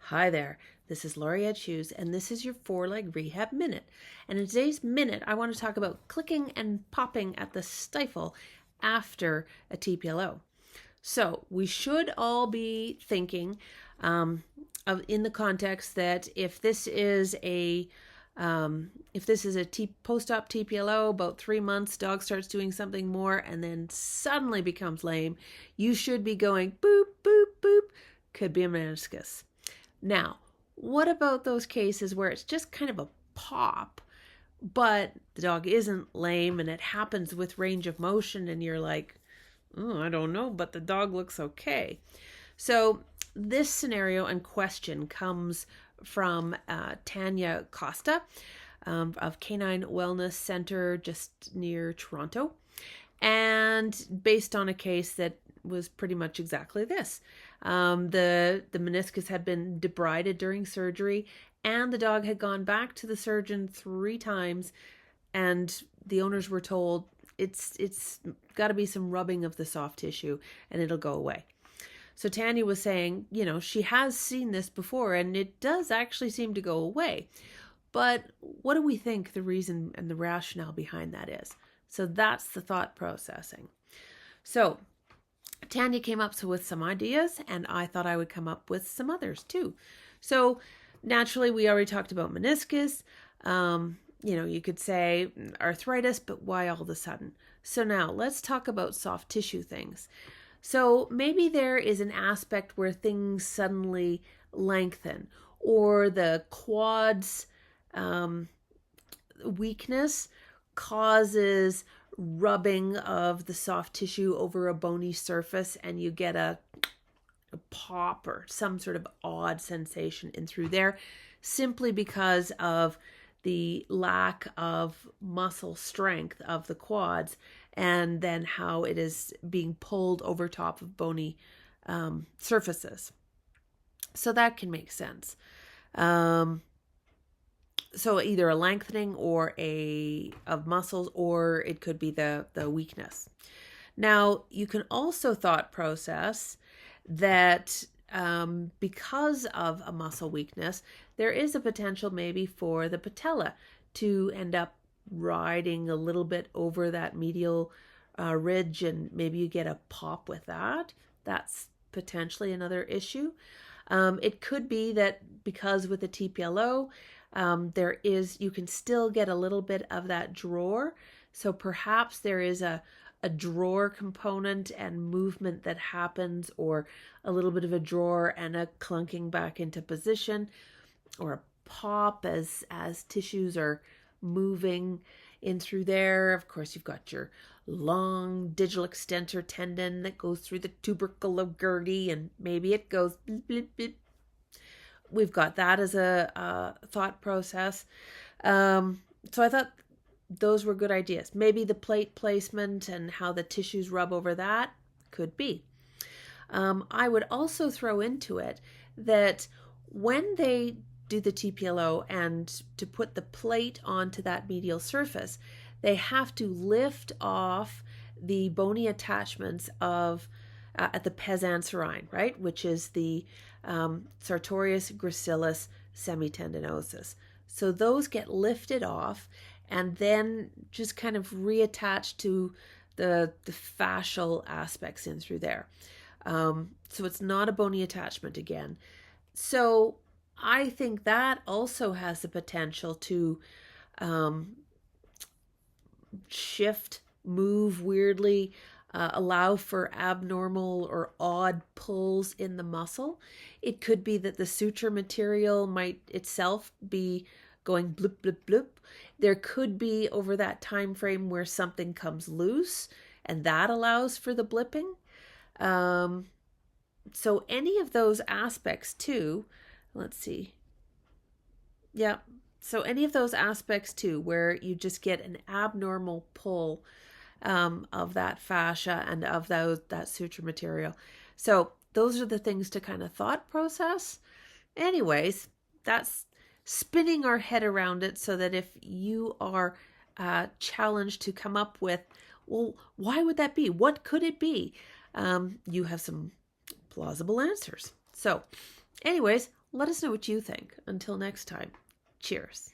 Hi there, this is Lori Edge-Hughes, and this is your 4-Leg Rehab Minute. And in today's minute, I want to talk about clicking and popping at the stifle after a TPLO. So we should all be thinking in the context that if this is a post-op TPLO, about 3 months, dog starts doing something more and then suddenly becomes lame, you should be going boop, boop, boop. Could be a meniscus. Now, what about those cases where it's just kind of a pop, but the dog isn't lame and it happens with range of motion and you're like, oh, I don't know, but the dog looks okay. So this scenario and question comes from Tanya Costa of Canine Wellness Center just near Toronto, and based on a case that was pretty much exactly this. The meniscus had been debrided during surgery, and the dog had gone back to the surgeon 3 times, and the owners were told it's got to be some rubbing of the soft tissue and it'll go away. So Tanya was saying, she has seen this before and it does actually seem to go away. But what do we think the reason and the rationale behind that is? So that's the thought processing. So Tanya came up with some ideas, and I thought I would come up with some others too. So naturally, we already talked about meniscus. You could say arthritis, but why all of a sudden? So now let's talk about soft tissue things. So maybe there is an aspect where things suddenly lengthen, or the quads weakness causes rubbing of the soft tissue over a bony surface, and you get a pop or some sort of odd sensation in through there, simply because of the lack of muscle strength of the quads, and then how it is being pulled over top of bony surfaces. So that can make sense. So either a lengthening or of muscles, or it could be the weakness. Now, you can also thought process that because of a muscle weakness, there is a potential maybe for the patella to end up riding a little bit over that medial ridge, and maybe you get a pop with that. That's potentially another issue. It could be that because with the TPLO, you can still get a little bit of that drawer. So perhaps there is a drawer component and movement that happens, or a little bit of a drawer and a clunking back into position, or a pop as tissues are moving in through there. Of course, you've got your long digital extensor tendon that goes through the tubercle of Gertie, and maybe it goes blip, blip, blip. We've got that as a thought process. So I thought those were good ideas. Maybe the plate placement and how the tissues rub over that could be. I would also throw into it that when they do the TPLO and to put the plate onto that medial surface, they have to lift off the bony attachments of at the pes anserine, right, which is the sartorius gracilis semitendinosus. So those get lifted off and then just kind of reattached to the fascial aspects in through there. So it's not a bony attachment again. So I think that also has the potential to shift, move weirdly, allow for abnormal or odd pulls in the muscle. It could be that the suture material might itself be going blip, blip, blip. There could be over that time frame where something comes loose, and that allows for the blipping. So any of those aspects too, let's see. Yeah. So any of those aspects too, where you just get an abnormal pull of that fascia and of that suture material. So those are the things to kind of thought process. Anyways, that's spinning our head around it so that if you are challenged to come up with, well, why would that be? What could it be? You have some plausible answers. So anyways, Let us know what you think. Until next time, cheers.